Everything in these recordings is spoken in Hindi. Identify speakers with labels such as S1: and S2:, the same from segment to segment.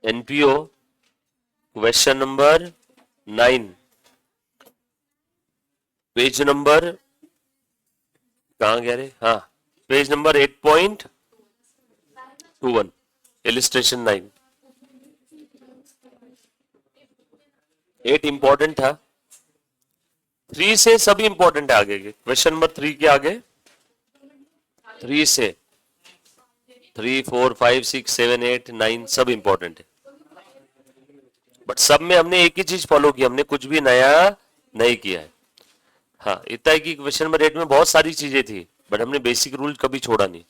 S1: NPO question number 9 page number कहाँ गया रे, हाँ पेज नंबर 8.21 इलिस्ट्रेशन 9। 8 इंपॉर्टेंट था, 3 से सभी इंपॉर्टेंट है आगे के। क्वेश्चन नंबर 3 के आगे 3 से 3, 4, 5, 6, 7, 8, 9 सब इंपॉर्टेंट है। बट सब में हमने एक ही चीज फॉलो की, हमने कुछ भी नया नहीं किया है। हाँ इतना है कि क्वेश्चन नंबर 8 में बहुत सारी चीजें थी बट हमने बेसिक रूल कभी छोड़ा नहीं।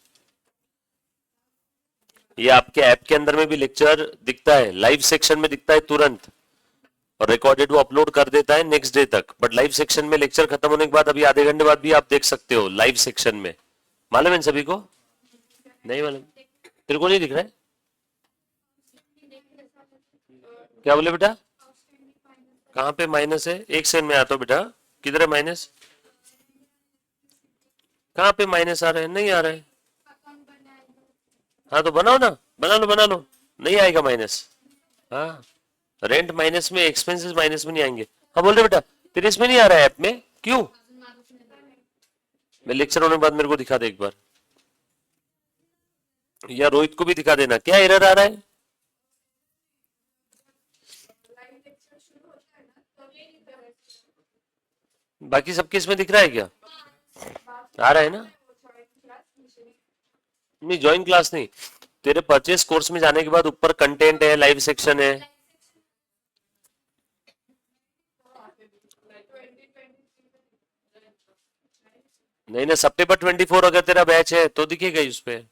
S1: ये आपके ऐप के अंदर में भी लेक्चर दिखता है, लाइव सेक्शन में दिखता है तुरंत, और रिकॉर्डेड वो अपलोड कर देता है नेक्स्ट डे तक। बट लाइव सेक्शन में लेक्चर खत्म होने के बाद अभी आधे घंटे बाद भी आप देख सकते हो लाइव सेक्शन में। मालूम है इन सभी को? नहीं मालूम? तेरे को नहीं दिख रहा है? क्या बोले बेटा? कहाँ पे माइनस है? एक सेकंड में आता हूँ बेटा। किधर है माइनस? कहाँ पे माइनस आ रहा है? नहीं आ रहा है। हाँ तो बनाओ ना, बना लो बना लो, नहीं आएगा माइनस। हाँ रेंट माइनस में, एक्सपेंसेस माइनस में नहीं आएंगे। हाँ बोल रहे बेटा, तेरे इसमें नहीं आ रहा है ऐप में, क्यों? मैं लेक्चर होने के बाद मेरे को दिखा दे एक बार, या रोहित को भी दिखा देना क्या एरर आ रहा है। बाकी सबके इसमें दिख रहा है क्या? आ रहा है ना? नहीं ज्वाइन क्लास नहीं, तेरे परचेस कोर्स में जाने के बाद ऊपर कंटेंट है, लाइव सेक्शन है। नहीं ना, सितंबर 24 अगर तेरा बैच है तो दिखेगा ही उस पे।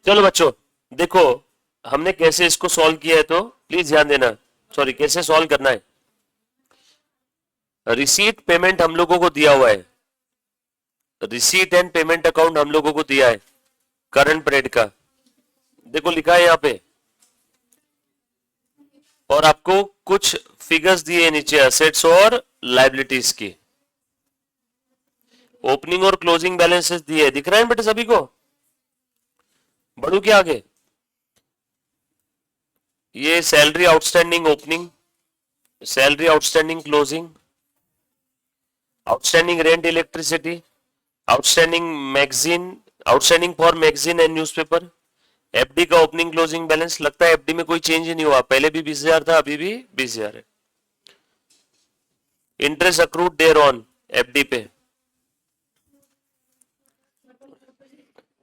S1: चलो बच्चों देखो, हमने कैसे इसको सॉल्व किया है तो प्लीज ध्यान देना। सॉरी, कैसे सॉल्व करना है। रिसीट पेमेंट हम लोगों को दिया हुआ है, रिसीट एंड पेमेंट अकाउंट हम लोगों को दिया है करंट पीरियड का, देखो लिखा है यहाँ पे। और आपको कुछ फिगर्स दिए नीचे असेट्स और लाइबिलिटीज की, ओपनिंग और क्लोजिंग बैलेंसेस दिए, दिख रहा है बेटे सभी को? बढ़ू क्या आगे? ये salary outstanding opening, salary outstanding closing, outstanding rent electricity, outstanding magazine, outstanding for magazine and newspaper, FD का ओपनिंग क्लोजिंग बैलेंस। लगता है एफडी में कोई चेंज ही नहीं हुआ, पहले भी 20,000 था अभी भी 20,000 है। Interest accrued there on FD पे।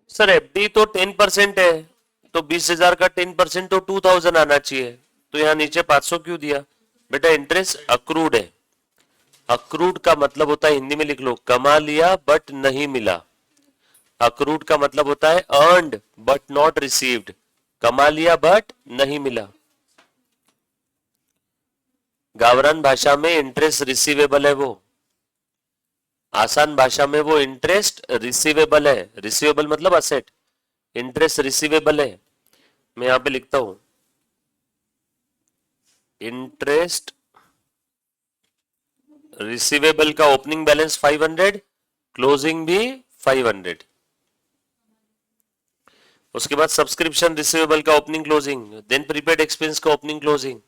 S1: सर एफडी तो 10% है, तो 20,000 का 10% तो 2,000 आना चाहिए, तो यहाँ नीचे 500 क्यों दिया? बेटा इंटरेस्ट अक्रूड है, अक्रूड का मतलब होता है, हिंदी में लिख लो, कमा लिया बट नहीं मिला। अक्रूड का मतलब होता है अर्नड बट नॉट रिसीव्ड, कमा लिया बट नहीं मिला। गावरान भाषा में इंटरेस्ट रिसीवेबल है वो, आसान भाषा में वो इंटरेस्ट रिसीवेबल है। रिसीवेबल मतलब असेट, इंटरेस्ट रिसीवेबल है। मैं यहां पे लिखता हूं इंटरेस्ट रिसीवेबल का ओपनिंग बैलेंस 500, क्लोजिंग भी 500। उसके बाद सब्सक्रिप्शन रिसीवेबल का opening closing, then prepaid expense का ओपनिंग क्लोजिंग,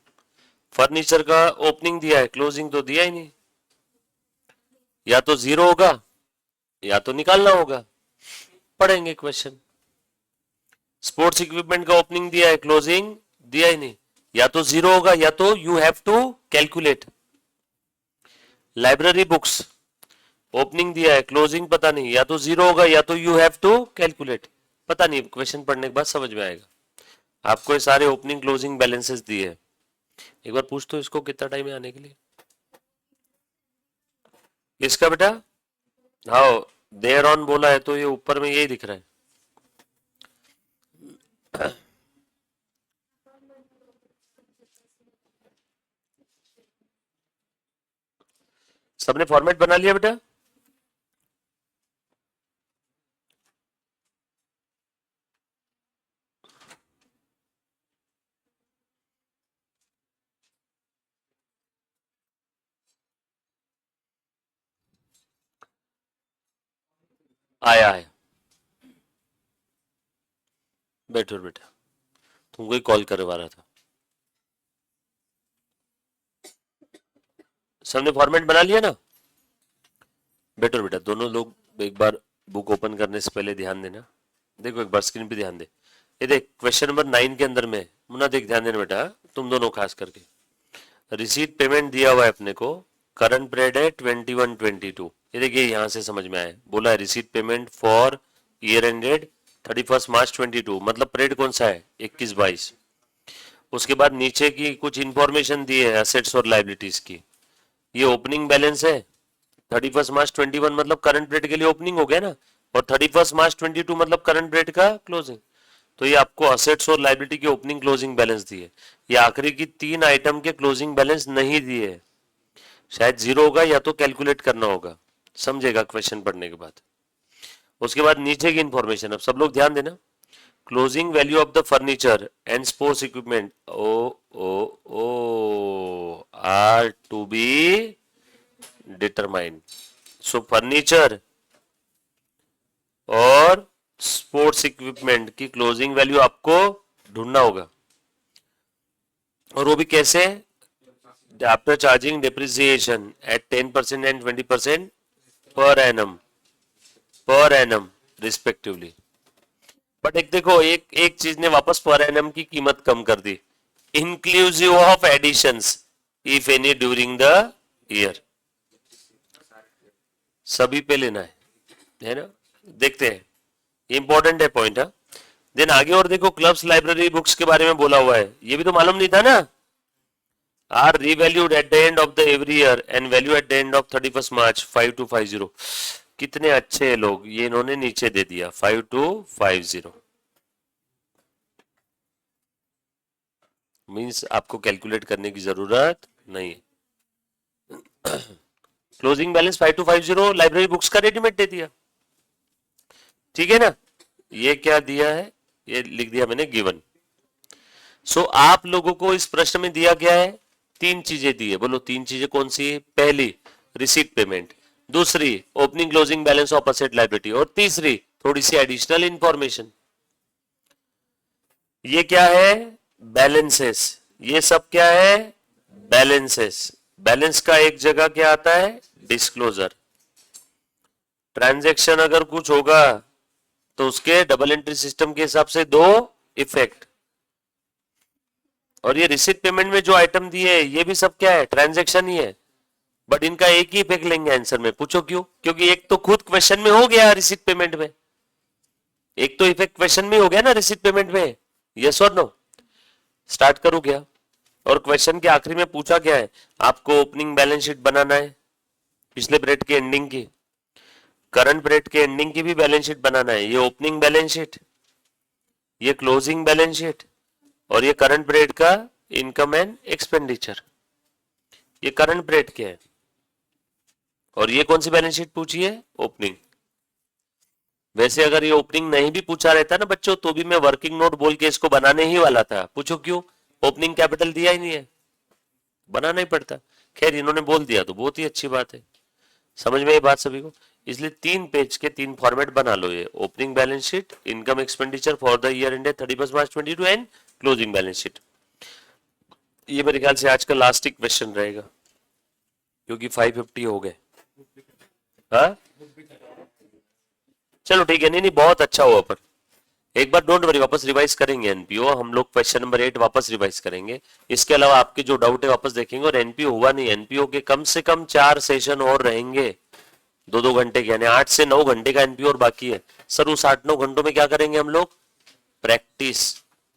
S1: फर्नीचर का ओपनिंग दिया है, क्लोजिंग तो दिया ही नहीं। या तो जीरो होगा या तो निकालना होगा, पढ़ेंगे क्वेश्चन। स्पोर्ट्स इक्विपमेंट का ओपनिंग दिया है, क्लोजिंग दिया ही नहीं, या तो जीरो होगा या तो you have to calculate. Library books opening दिया है, क्लोजिंग पता नहीं, या तो जीरो होगा या तो यू हैव टू कैलकुलेट, पता नहीं, क्वेश्चन पढ़ने के बाद समझ में आएगा। आपको ये सारे ओपनिंग क्लोजिंग बैलेंसेस दिए हैं। एक बार पूछ तो इसको कितना टाइम है आने के लिए। इसका बेटा हाँ देयर ऑन बोला है तो ये ऊपर में यही दिख रहा है। सबने फॉर्मेट बना लिया बेटा? आया आया, बैठो बेटा, तुमको ही कॉल करवा रहा था। सबने फॉर्मेट बना लिया ना? बैठो बेटा, दोनों लोग एक बार बुक ओपन करने से पहले ध्यान देना। देखो एक बार स्क्रीन पे ध्यान दे। ये देख क्वेश्चन नंबर 9 के अंदर में, मुन्ना देख ध्यान देना बेटा, तुम दोनों खास करके। रिसीट पेमेंट दिया हुआ है अपने को, करंट पीरियड है 21-22। ये देखिए यहां से समझ में आया, बोला है receipt payment for year ended 31 मार्च 22, मतलब पीरियड कौन सा है 21-22। उसके बाद नीचे की कुछ इंफॉर्मेशन दी है एसेट्स और लाइबिलिटीज की। ये ओपनिंग बैलेंस है 31 मार्च 21, मतलब करंट पीरियड के लिए ओपनिंग हो गया ना, और 31 मार्च 22 मतलब करंट पीरियड का क्लोजिंग। तो ये आपको असेट्स और लाइबिलिटी के ओपनिंग क्लोजिंग बैलेंस दिए। ये आखिरी की 3 आइटम के क्लोजिंग बैलेंस नहीं दिए, शायद जीरो होगा या तो कैलकुलेट करना होगा, समझेगा क्वेश्चन पढ़ने के बाद। उसके बाद नीचे की इंफॉर्मेशन, अब सब लोग ध्यान देना। Closing value of the furniture and sports equipment uh are to be determined. So furniture और स्पोर्ट्स इक्विपमेंट की क्लोजिंग वैल्यू आपको ढूंढना होगा, और वो भी कैसे? After charging depreciation at 10% and 20% per annum respectively. But एक देखो, एक चीज ने वापस पर एनम की कीमत कम कर दी, inclusive of additions if any during the year. सभी पे लेना है ना? देखते हैं, इंपॉर्टेंट है पॉइंट। देन आगे और देखो, क्लब्स लाइब्रेरी बुक्स के बारे में बोला हुआ है, ये भी तो मालूम नहीं था ना। Are revalued at the end of the every year end value at the end of 31 March 5250। कितने अच्छे लोग, ये इन्होंने नीचे दे दिया 5250, मींस आपको कैलकुलेट करने की जरूरत नहीं है। क्लोजिंग बैलेंस 5250 लाइब्रेरी बुक्स का रेडीमेड दे दिया, ठीक है ना? ये क्या दिया है, ये लिख दिया मैंने गिवन। सो आप लोगों को इस प्रश्न में दिया गया है, 3 चीजें दी है, बोलो 3 चीजें कौन सी है? पहली रिसीट पेमेंट, दूसरी opening closing balance of asset liability, और तीसरी थोड़ी सी एडिशनल इंफॉर्मेशन। ये क्या है? बैलेंसेस। ये सब क्या है? बैलेंसेस। बैलेंस का एक जगह क्या आता है? डिस्क्लोजर। ट्रांजैक्शन अगर कुछ होगा तो उसके डबल एंट्री सिस्टम के हिसाब से 2 इफेक्ट। और ये रिसीट पेमेंट में जो आइटम दिए है ये भी सब क्या है? ट्रांजैक्शन ही है, बट इनका एक ही इफेक्ट लेंगे आंसर में। पूछो क्यों? क्योंकि एक तो खुद क्वेश्चन में हो गया रिसीट पेमेंट में, एक तो इफेक्ट क्वेश्चन में हो गया ना रिसीट पेमेंट में। यस और नो? स्टार्ट करो क्या? और क्वेश्चन के आखिरी में पूछा क्या है? आपको ओपनिंग बैलेंस शीट बनाना है, पिछले पीरियड की एंडिंग की, करंट पीरियड के एंडिंग की भी बैलेंस शीट बनाना है। ये ओपनिंग बैलेंस शीट, ये क्लोजिंग बैलेंस शीट, और ये करंट पीरियड का इनकम एंड एक्सपेंडिचर। ये करंट पीरियड के है, और ये कौन सी बैलेंस शीट पूछी है? ओपनिंग। वैसे अगर ये ओपनिंग नहीं भी पूछा रहता ना बच्चों, तो भी मैं वर्किंग नोट बोल के इसको बनाने ही वाला था। पूछो क्यों? ओपनिंग कैपिटल दिया ही नहीं है, बनाना ही पड़ता। खैर इन्होंने बोल दिया तो बहुत ही अच्छी बात है। समझ में ये बात सभी को? इसलिए 3 पेज के 3 फॉर्मेट बना लो, ये opening balance sheet, income expenditure for the year ended 31 March 22 and closing balance sheet. ये मेरे ख्याल से आज का लास्ट ही क्वेश्चन रहेगा, क्योंकि 550 हो गए। हाँ चलो ठीक है, नहीं बहुत अच्छा हुआ। पर एक बार डोंट वरी, वापस रिवाइज करेंगे एनपीओ हम लोग, क्वेश्चन नंबर 8 वापस रिवाइज करेंगे। इसके अलावा आपके जो डाउट है वापस देखेंगे। और एनपीओ हुआ नहीं, एनपीओ के कम से कम 4 सेशन और रहेंगे, 2-2 घंटे के, यानी 8 से 9 घंटे का एनपीओ और बाकी है। सर उस 8-9 घंटों में क्या करेंगे हम लोग? प्रैक्टिस।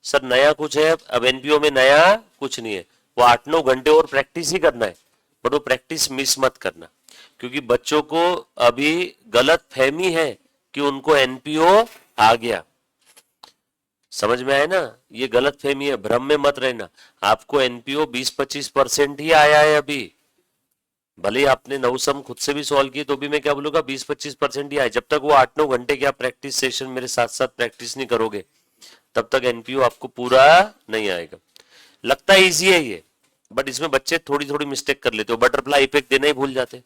S1: सर नया कुछ है? अब एनपीओ में नया कुछ नहीं है, वो 8-9 घंटे और प्रैक्टिस ही करना है। बट वो प्रैक्टिस मिस मत करना, क्योंकि बच्चों को अभी गलत फहमी है कि उनको एनपीओ आ गया। समझ में आया ना? ये गलत फहमी है, भ्रम में मत रहना। आपको एनपीओ 20-25% ही आया है अभी। भले आपने 9 सम खुद से भी सॉल्व किए तो भी मैं क्या बोलूंगा, 20-25% ही आया। जब तक वो 8-9 घंटे के आप प्रैक्टिस सेशन मेरे साथ साथ प्रैक्टिस नहीं करोगे, तब तक एनपीओ आपको पूरा नहीं आएगा। लगता है इजी है ये, बट इसमें बच्चे थोड़ी थोड़ी मिस्टेक कर लेते हो। बटरफ्लाई इफेक्ट देना ही भूल जाते,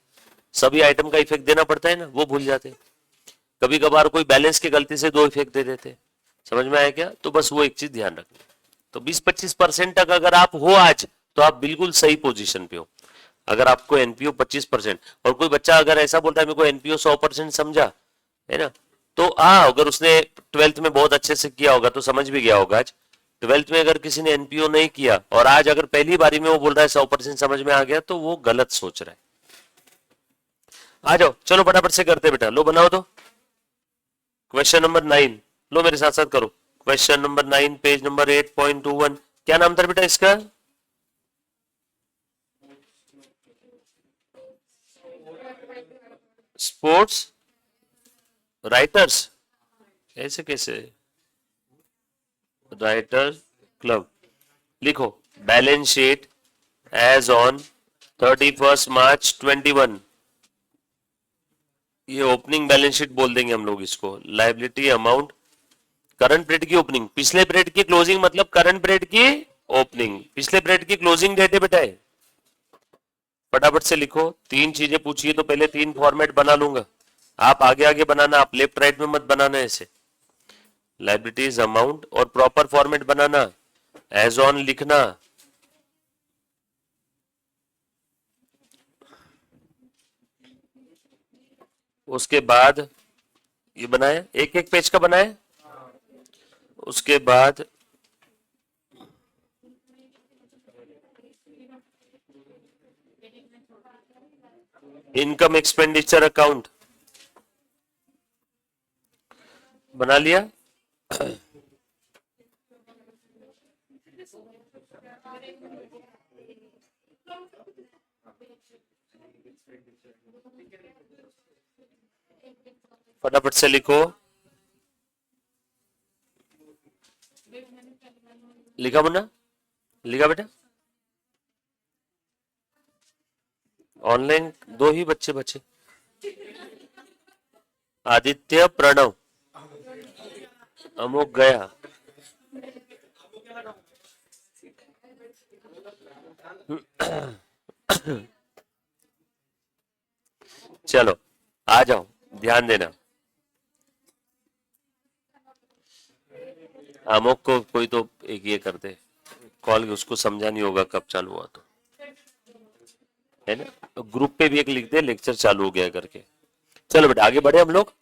S1: सभी आइटम का इफेक्ट देना पड़ता है ना, वो भूल जाते। कभी कभार कोई बैलेंस की गलती से 2 फेंक दे देते। समझ में आया क्या? तो बस वो एक चीज ध्यान रखना। तो 20-25% तक अगर आप हो आज, तो आप बिल्कुल सही पोजीशन पे हो। अगर आपको एनपीओ 25%, और कोई बच्चा अगर ऐसा बोलता है मेरे को एनपीओ 100% समझा है ना, तो अगर उसने 12th में बहुत अच्छे से किया होगा तो समझ भी गया होगा। आज 12th में अगर किसी ने एनपीओ नहीं किया और आज अगर पहली बारी में वो बोल रहा है 100% समझ में आ गया, तो वो गलत सोच रहा है। आ जाओ, चलो फटाफट से करते बेटा। लो बनाओ तो क्वेश्चन नंबर 9। लो मेरे साथ साथ करो। Question number 9 page number 8.21। क्या नाम था बेटा इसका? Sports writers. ऐसे कैसे? Writer club. लिखो बैलेंस शीट एज ऑन 31 मार्च 21। ये ओपनिंग बैलेंस शीट बोल देंगे हम लोग इसको। लायबिलिटी अमाउंट, करंट पीरियड की ओपनिंग, पिछले पीरियड की क्लोजिंग, मतलब करंट पीरियड की ओपनिंग, पिछले पीरियड की क्लोजिंग डेट है बेटा। फटाफट से लिखो। 3 चीजें पूछिए तो पहले 3 फॉर्मेट बना लूंगा। आप आगे आगे बनाना, आप लेफ्ट राइट में मत बनाना ऐसे। लायबिलिटीज अमाउंट और प्रॉपर फॉर्मेट बनाना, एज ऑन लिखना। उसके बाद ये बनाया, एक एक पेज का बनाया। उसके बाद इनकम एक्सपेंडिचर अकाउंट बना लिया। फटाफट से लिखो। लिखा मुन्ना? लिखा बेटा? ऑनलाइन 2 ही बच्चे बचे, आदित्य, प्रणव। अमोक गया। चलो आ जाओ, ध्यान देना। अमोक को कोई तो एक ये कर दे कॉल, उसको समझा नहीं होगा कब चालू हुआ तो, है ना? तो ग्रुप पे भी एक लिख दे लेक्चर चालू हो गया करके। चलो बेटा आगे बढ़े हम लोग।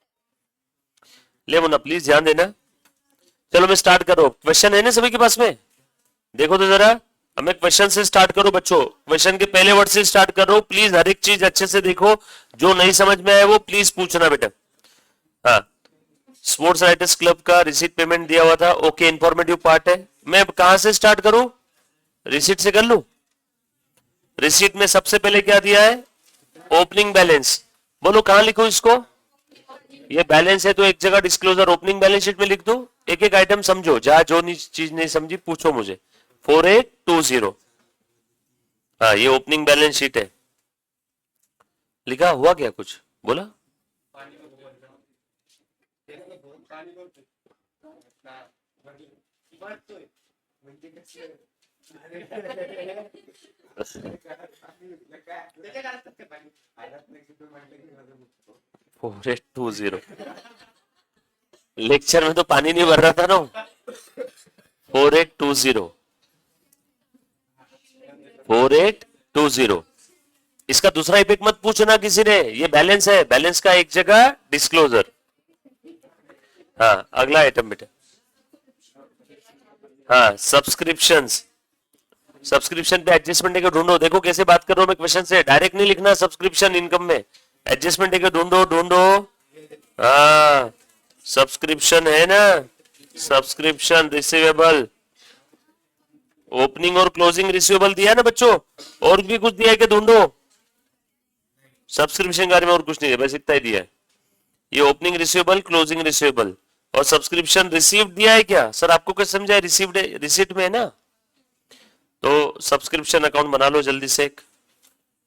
S1: ले मुन्ना प्लीज ध्यान देना। चलो मैं स्टार्ट कर रहा हूं। क्वेश्चन है ना सभी के पास में? देखो तो जरा, हमें क्वेश्चन से स्टार्ट करो बच्चों। क्वेश्चन के पहले वर्ड से स्टार्ट कर रहा हूं। प्लीज हर एक चीज अच्छे से देखो, जो नहीं समझ में आए वो प्लीज पूछना बेटा। हाँ, स्पोर्ट्स राइटर्स क्लब का रिसीट पेमेंट दिया हुआ था। ओके, इंफॉर्मेटिव पार्ट है। मैं कहां से स्टार्ट करूं? रिसीट से कर लूं? रिसीट में सबसे पहले क्या दिया है? Opening balance. बोलो कहां लिखो इसको? ये बैलेंस है तो एक जगह डिस्क्लोजर ओपनिंग बैलेंस शीट में लिख दो। एक एक आइटम समझो, जहां जो चीज नहीं समझी पूछो मुझे। 4820। हाँ, ये ओपनिंग बैलेंस शीट है। लिखा हुआ क्या कुछ बोला? Four eight two zero lecture में तो पानी नहीं भर रहा था ना। 4820 4820। इसका दूसरा इफेक्ट मत पूछना किसी ने, ये बैलेंस है, बैलेंस का एक जगह डिस्क्लोजर। हाँ, अगला आइटम बेटा। हाँ, सब्सक्रिप्शंस। सब्सक्रिप्शन पे एडजस्टमेंट देकर ढूंढो। देखो कैसे बात कर रहा हूं मैं क्वेश्चन से, डायरेक्ट नहीं लिखना। सब्सक्रिप्शन इनकम में एडजस्टमेंट देकर ढूंढो ढूंढो। हाँ, सब्सक्रिप्शन है ना, सब्सक्रिप्शन रिसीवेबल, ओपनिंग और क्लोजिंग रिसीवेबल दिया ना बच्चों। और भी कुछ दिया है क्या? ढूंढो। सब्सक्रिप्शन के बारे में और कुछ नहीं है, बस इतना ही दिया है। ये ओपनिंग रिसीवेबल, क्लोजिंग रिसीवेबल और सब्सक्रिप्शन रिसीव दिया है क्या? सर आपको क्या समझा है? रिसीव्ड रिसीट में है ना। तो सब्सक्रिप्शन अकाउंट बना लो जल्दी से। एक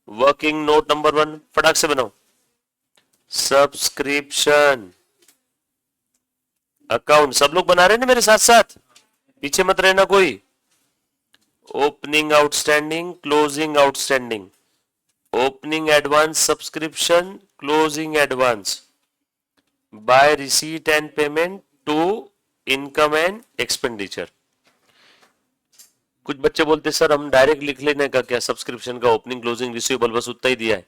S1: वर्किंग नोट नंबर 1 फटाक से बनाओ। सब्सक्रिप्शन अकाउंट सब लोग बना रहे हैं ना मेरे साथ साथ, पीछे मत रहना कोई। Opening outstanding, closing outstanding, opening advance subscription, closing advance, by receipt and payment to income and expenditure. कुछ बच्चे बोलते सर हम डायरेक्ट लिख लेने का क्या, सब्सक्रिप्शन का ओपनिंग क्लोजिंग रिसीवेबल बस उतना ही दिया है।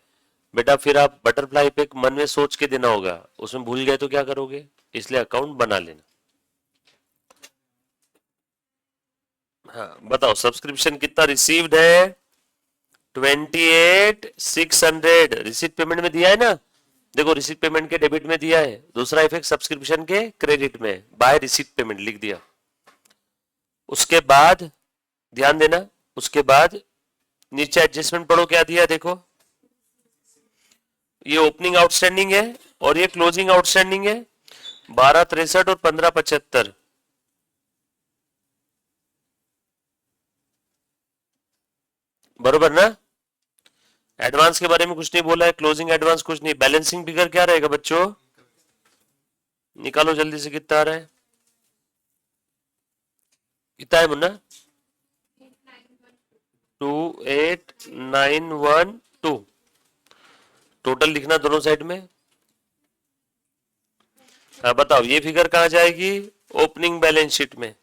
S1: बेटा फिर आप बटरफ्लाई पे मन में सोच के देना होगा, उसमें भूल गए तो क्या करोगे, इसलिए अकाउंट बना लेना। हाँ बताओ सब्सक्रिप्शन कितना रिसीव्ड है, 28,600 रिसीट पेमेंट में दिया है ना। देखो रिसीट पेमेंट के डेबिट में दिया है, दूसरा इफेक्ट सब्सक्रिप्शन के क्रेडिट में, बाय रिसीट पेमेंट लिख दिया। उसके बाद ध्यान देना, उसके बाद नीचे एडजस्टमेंट पढ़ो क्या दिया, देखो ये ओपनिंग आउटस्टैंडिंग है और ये क्लोजिंग आउटस्टैंडिंग है, 12,63 और 15,75। बरोबर ना। एडवांस के बारे में कुछ नहीं बोला है, क्लोजिंग एडवांस कुछ नहीं। बैलेंसिंग फिगर क्या रहेगा बच्चों, निकालो जल्दी से कितना आ रहा है, कितना है मुन्ना, 28,912। टोटल लिखना दोनों साइड में। हाँ बताओ ये फिगर कहां जाएगी, ओपनिंग बैलेंस शीट में।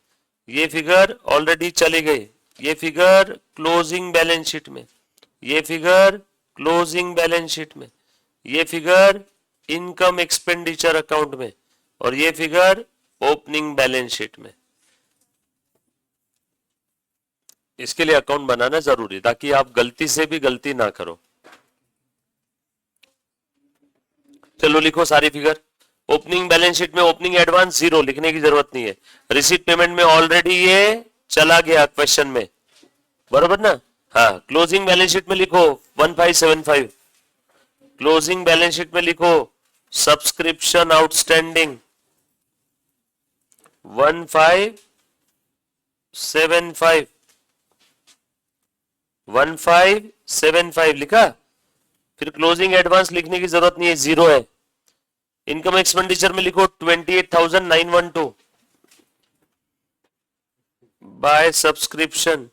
S1: ये फिगर ऑलरेडी चली गई, ये फिगर क्लोजिंग बैलेंस शीट में, ये फिगर क्लोजिंग बैलेंस शीट में, ये फिगर इनकम एक्सपेंडिचर अकाउंट में, और ये फिगर ओपनिंग बैलेंस शीट में। इसके लिए अकाउंट बनाना जरूरी ताकि आप गलती से भी गलती ना करो। चलो लिखो सारी फिगर। ओपनिंग बैलेंस शीट में ओपनिंग एडवांस 0 लिखने की जरूरत नहीं है, रिसीट पेमेंट में ऑलरेडी ये चला गया क्वेश्चन में, बरोबर ना। हाँ क्लोजिंग बैलेंस शीट में लिखो 1575, क्लोजिंग बैलेंस शीट में लिखो सब्सक्रिप्शन आउटस्टैंडिंग 1575, 1575 लिखा। फिर क्लोजिंग एडवांस लिखने की जरूरत नहीं है, 0 है। इनकम एक्सपेंडिचर में लिखो 28,912 बाय सब्सक्रिप्शन,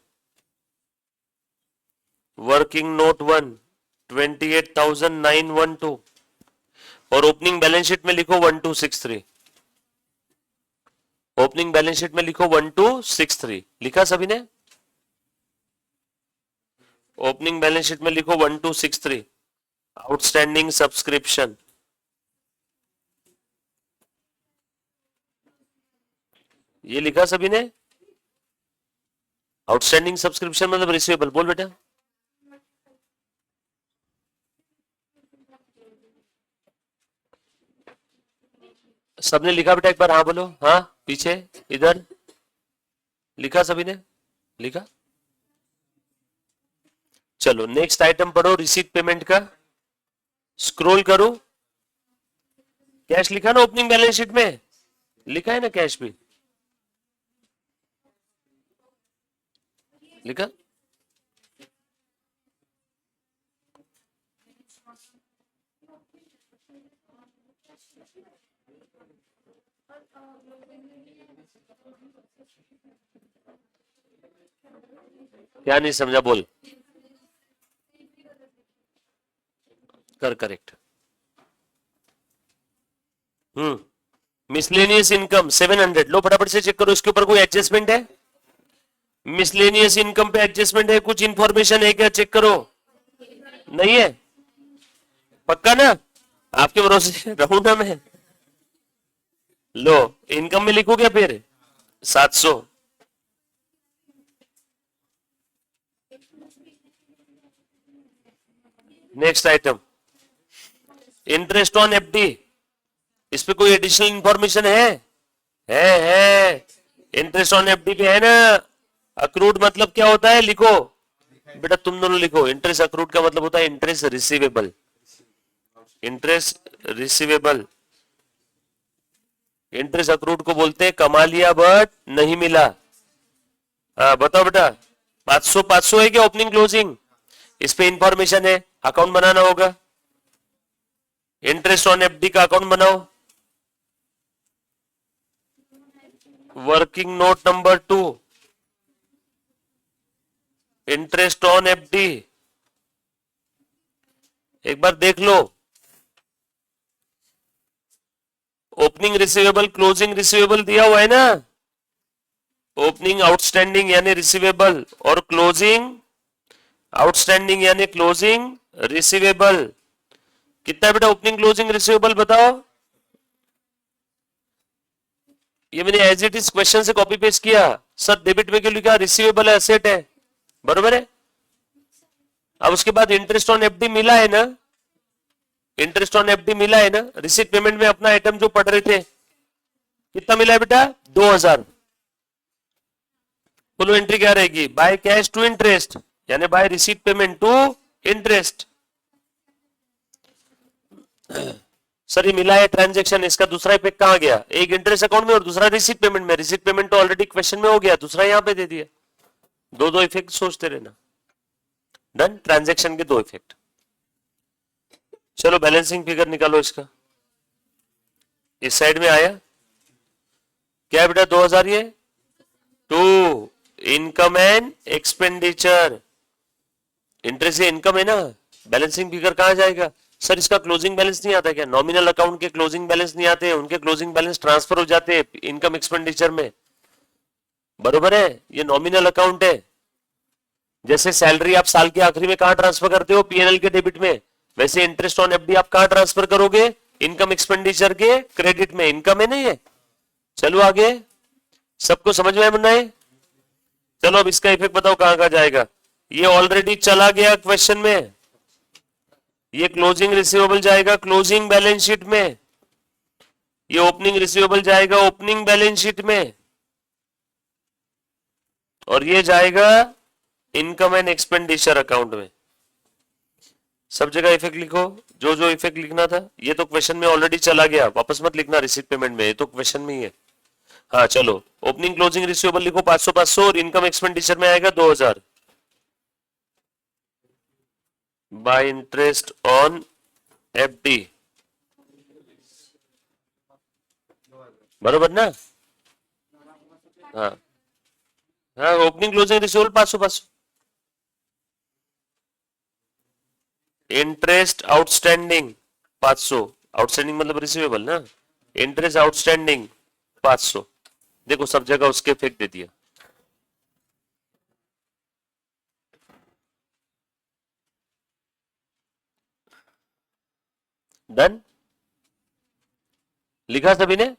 S1: वर्किंग नोट 1 28,912, और ओपनिंग बैलेंस शीट में लिखो 1263, ओपनिंग बैलेंस शीट में लिखो 1263। लिखा सभी ने, ओपनिंग बैलेंस शीट में लिखो 1263 आउटस्टैंडिंग सब्सक्रिप्शन। ये लिखा सभी ने, आउटस्टैंडिंग सब्सक्रिप्शन मतलब रिसीवेबल। बोल बेटा, सबने लिखा बेटा एक बार हाँ बोलो, हाँ पीछे इधर लिखा सभी ने, लिखा। चलो नेक्स्ट आइटम पढ़ो, रिसीट पेमेंट का। स्क्रॉल करो, कैश लिखा ना ओपनिंग बैलेंस शीट में, लिखा है ना कैश भी, लिखा। क्या नहीं समझा बोल, कर करेक्ट। मिसलेनियस इनकम 700, लो फटाफट से चेक करो इसके ऊपर कोई एडजस्टमेंट है। मिसलेनियस इनकम पे एडजस्टमेंट है, कुछ इंफॉर्मेशन है क्या, चेक करो। नहीं है, पक्का ना, आपके भरोसे रहूं ना मैं। लो इनकम में लिखो क्या फिर 700, next item interest on FD. इस पे कोई एडिशनल इंफॉर्मेशन है इंटरेस्ट ऑन एफडी पे है ना। अक्रूड मतलब क्या होता है, लिखो बेटा तुम दोनों लिखो। इंटरेस्ट अक्रूड का मतलब होता है interest receivable, interest receivable. Interest accrued को बोलते हैं कमा लिया बट नहीं मिला। हाँ बताओ बेटा, 500 500 है क्या ओपनिंग क्लोजिंग, इस पे इंफॉर्मेशन है, अकाउंट बनाना होगा। इंटरेस्ट ऑन एफडी का अकाउंट बनाओ, working note number 2, interest on FD. एक बार देख लो, ओपनिंग रिसीवेबल क्लोजिंग रिसीवेबल दिया हुआ है ना, ओपनिंग आउटस्टैंडिंग यानी रिसीवेबल और क्लोजिंग आउटस्टैंडिंग यानी क्लोजिंग रिसीवेबल। कितना है बेटा ओपनिंग क्लोजिंग रिसीवेबल बताओ। ये मैंने एज इट इज क्वेश्चन से कॉपी पेस्ट किया सर, डेबिट में क्यों लिखा, रिसीवेबल है एसेट है, बरोबर है। अब उसके बाद इंटरेस्ट ऑन एफडी मिला है ना, इंटरेस्ट ऑन एफडी मिला है ना, रिसीट पेमेंट में अपना आइटम जो पढ़ रहे थे कितना मिला है बेटा 2000। फुल एंट्री क्या रहेगी, बाय कैश टू इंटरेस्ट यानी by receipt payment to interest. Sir ये मिला है ट्रांजैक्शन, इसका दूसरा इफेक्ट कहां गया, एक इंटरेस्ट अकाउंट में और दूसरा रिसीट पेमेंट में। रिसीट पेमेंट तो ऑलरेडी क्वेश्चन में हो गया, दूसरा यहां पे दे दिया। दो दो इफेक्ट सोचते रहना। डन, ट्रांजैक्शन के दो इफेक्ट। चलो बैलेंसिंग फिगर निकालो इसका। इस साइड में आया क्या है बेटा 2000, ये to income and expenditure. Interest ये इनकम है ना, बैलेंसिंग फिगर कहां जाएगा। सर इसका क्लोजिंग बैलेंस नहीं आता क्या, नॉमिनल अकाउंट के क्लोजिंग बैलेंस नहीं आते, उनके क्लोजिंग बैलेंस ट्रांसफर हो जाते हैं इनकम एक्सपेंडिचर में, बरोबर है। ये नॉमिनल अकाउंट है। जैसे सैलरी आप साल के आखिरी में कहां ट्रांसफर करते हो, पीएनएल के डेबिट में, वैसे इंटरेस्ट ऑन एफडी आप कहां ट्रांसफर करोगे, इनकम एक्सपेंडिचर के क्रेडिट में। इनकम है ना ये। चलो आगे, सबको समझ में मुन्ना है। चलो अब इसका इफेक्ट बताओ कहां कहां जाएगा। ये ऑलरेडी चला गया क्वेश्चन में, ये क्लोजिंग रिसीवेबल जाएगा क्लोजिंग बैलेंस शीट में, ये ओपनिंग रिसीवेबल जाएगा ओपनिंग बैलेंस शीट में, और ये जाएगा इनकम एंड एक्सपेंडिचर अकाउंट में। सब जगह इफेक्ट लिखो, जो जो इफेक्ट लिखना था। ये तो क्वेश्चन में ऑलरेडी चला गया, वापस मत लिखना रिसीट पेमेंट में, ये तो क्वेश्चन में ही है। हाँ चलो, ओपनिंग क्लोजिंग रिसीवेबल लिखो 500 500 और इनकम एक्सपेंडिचर में आएगा 2000 बाय इंटरेस्ट ऑन एफडी, बरोबर ना। हाँ हाँ, opening closing receivable 500 500, interest outstanding 500, outstanding मतलब रिसीवेबल ना, इंटरेस्ट आउटस्टैंडिंग 500। देखो सब जगह उसके इफेक्ट दे दिया। डन, लिखा सभी ने।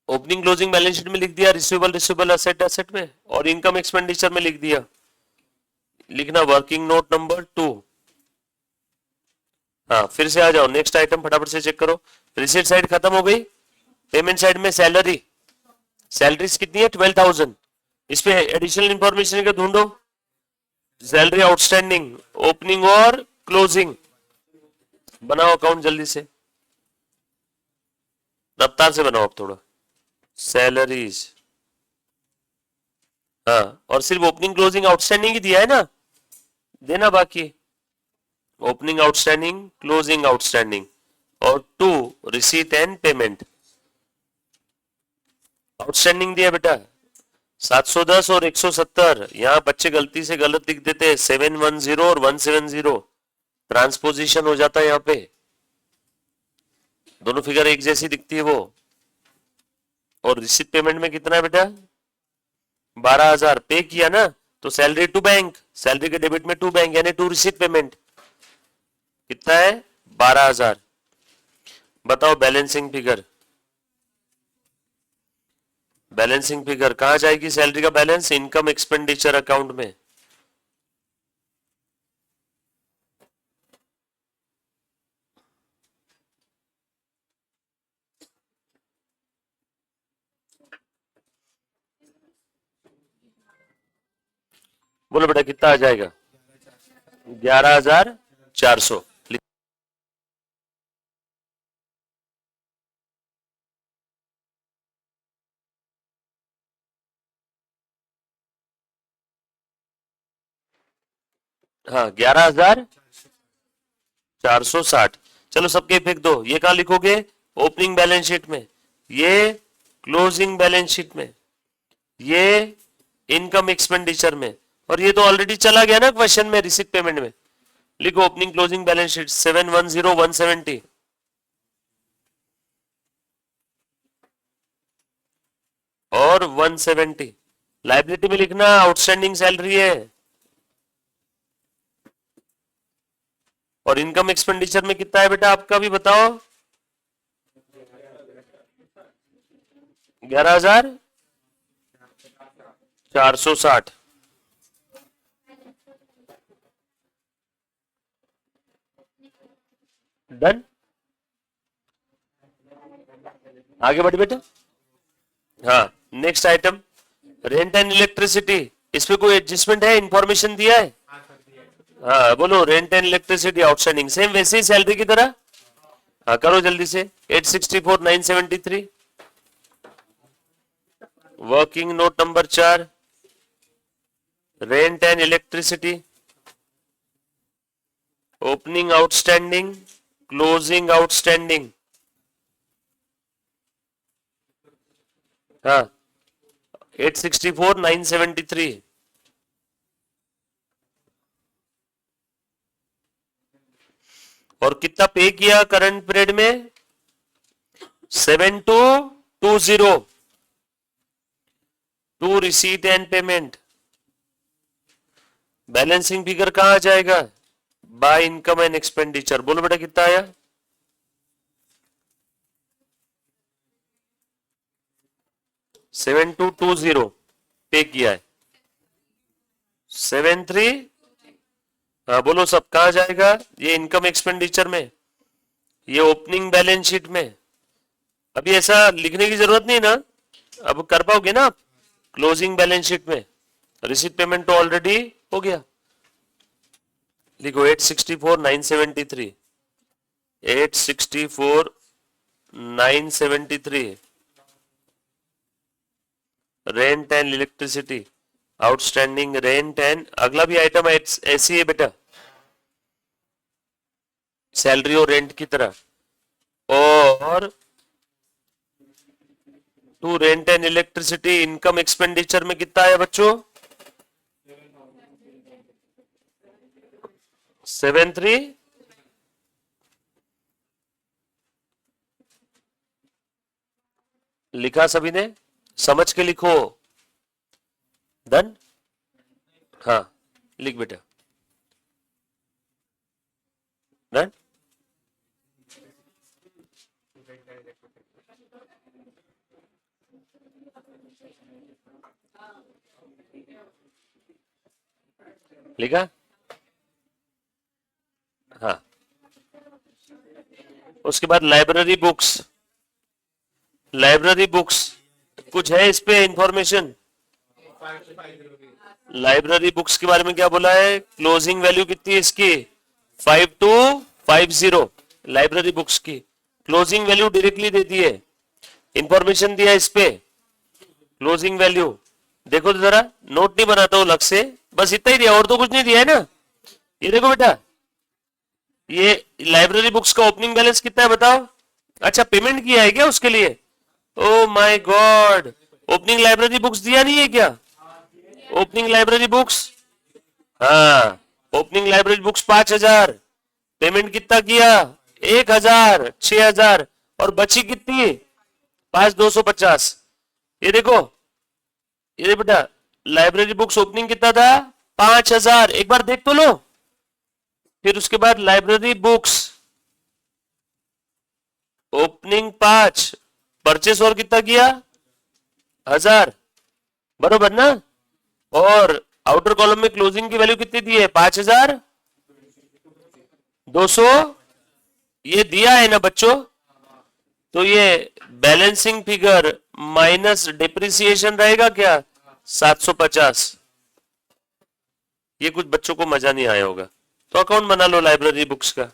S1: ओपनिंग क्लोजिंग बैलेंस शीट में लिख दिया रिसीवेबल रिसीवेबल एसेट एसेट में, और इनकम एक्सपेंडिचर में लिख दिया। लिखना वर्किंग नोट नंबर 2। हाँ फिर से आ जाओ, नेक्स्ट आइटम फटाफट से चेक करो। रिसीट साइड खत्म हो गई, पेमेंट साइड में सैलरी, सैलरीज कितनी है 12,000। इस पे एडिशनल इंफॉर्मेशन का ढूंढो, सैलरी आउटस्टैंडिंग ओपनिंग और क्लोजिंग। बनाओ अकाउंट जल्दी से, रफ्तार से बनाओ अब थोड़ा। सैलरीज, हाँ, और सिर्फ ओपनिंग क्लोजिंग आउटस्टैंडिंग ही दिया है ना, देना बाकी ओपनिंग आउटस्टैंडिंग क्लोजिंग आउटस्टैंडिंग, और 2 रिसीट एंड पेमेंट। आउटस्टैंडिंग दिया बेटा 710 और 170। यहाँ बच्चे गलती से गलत लिख देते हैं, 710 और 170, ट्रांसपोजिशन हो जाता है यहाँ पे, दोनों फिगर एक जैसी दिखती है वो। और रिसीट पेमेंट में कितना है बेटा 12,000 पे किया ना, तो सैलरी टू बैंक, सैलरी के डेबिट में टू बैंक यानी टू रिसीट पेमेंट कितना है 12,000। बताओ बैलेंसिंग फिगर, बैलेंसिंग फिगर कहां जाएगी, सैलरी का बैलेंस इनकम एक्सपेंडिचर अकाउंट में। बोलो बेटा कितना आ जाएगा 11,400। हाँ 11,460। चलो सबके इफेक्ट दो, ये कहां लिखोगे ओपनिंग बैलेंस शीट में, ये क्लोजिंग बैलेंस शीट में, ये इनकम एक्सपेंडिचर में, और ये तो ऑलरेडी चला गया ना क्वेश्चन में रिसीट पेमेंट में। लिखो opening closing balance sheet 710 170, 170। Liability में लिखना आउटस्टैंडिंग सैलरी है, और इनकम एक्सपेंडिचर में कितना है बेटा आपका भी बताओ? 11,460। डन, आगे बढ़ बेटा। हाँ, next item rent and electricity. इस पे कोई एडजस्टमेंट है? इंफॉर्मेशन दिया है? हाँ बोलो, rent and electricity outstanding same वैसे ही सैलरी की तरह। हाँ करो जल्दी से। 864,973। Working note number 4, rent and electricity, opening outstanding, closing outstanding. हाँ 864,973। और कितना पे किया करंट पीरियड में? 7220 to receipt and payment. Balancing figure कहां आ जाएगा? By income and expenditure. बोलो बेटा कितना आया? 7220 पे किया है। 73। हाँ बोलो सब कहां जाएगा? ये इनकम एक्सपेंडिचर में, ये ओपनिंग बैलेंस शीट में। अभी ऐसा लिखने की जरूरत नहीं ना, अब कर पाओगे ना आप? क्लोजिंग बैलेंस शीट में रिसीट पेमेंट तो ऑलरेडी हो गया। लिखो 864,973, 864,973 rent and electricity outstanding, rent and अगला भी आइटम ऐसी है बेटा, सैलरी और रेंट की तरह। और to rent and electricity income expenditure में कितना है बच्चों? 73। लिखा सभी ने? समझ के लिखो। डन। हाँ लिख बेटा। डन। लिखा? हाँ। उसके बाद लाइब्रेरी बुक्स, लाइब्रेरी बुक्स कुछ है इस पे इंफॉर्मेशन? लाइब्रेरी बुक्स के बारे में क्या बोला है? क्लोजिंग वैल्यू कितनी है इसकी? 5250। लाइब्रेरी बुक्स की क्लोजिंग वैल्यू डायरेक्टली दे दी है, इंफॉर्मेशन दिया है इस पे। क्लोजिंग वैल्यू देखो तो जरा, नोट नहीं बनाता हूं अलग से, बस इतना ही दिया और तो कुछ नहीं दिया है ना। ये देखो बेटा, ये लाइब्रेरी बुक्स का ओपनिंग बैलेंस कितना है बताओ? अच्छा पेमेंट किया है क्या उसके लिए? Oh my God, opening library books दिया नहीं है क्या? ओपनिंग लाइब्रेरी बुक्स, हाँ ओपनिंग लाइब्रेरी बुक्स 5,000। पेमेंट कितना किया? 1,000, 6,000 और बची कितनी? 5,250। ये देखो, ये बेटा लाइब्रेरी बुक्स ओपनिंग कितना था? 5,000। एक बार देख तो लो। फिर उसके बाद लाइब्रेरी बुक्स ओपनिंग 5, परचेस और कितना किया? 1,000, बरोबर ना? और आउटर कॉलम में क्लोजिंग की वैल्यू कितनी दी है? 5,200। ये दिया है ना बच्चों? तो ये बैलेंसिंग फिगर माइनस डिप्रिसिएशन रहेगा क्या? 750। ये कुछ बच्चों को मजा नहीं आया होगा, तो अकाउंट बना लो लाइब्रेरी बुक्स का।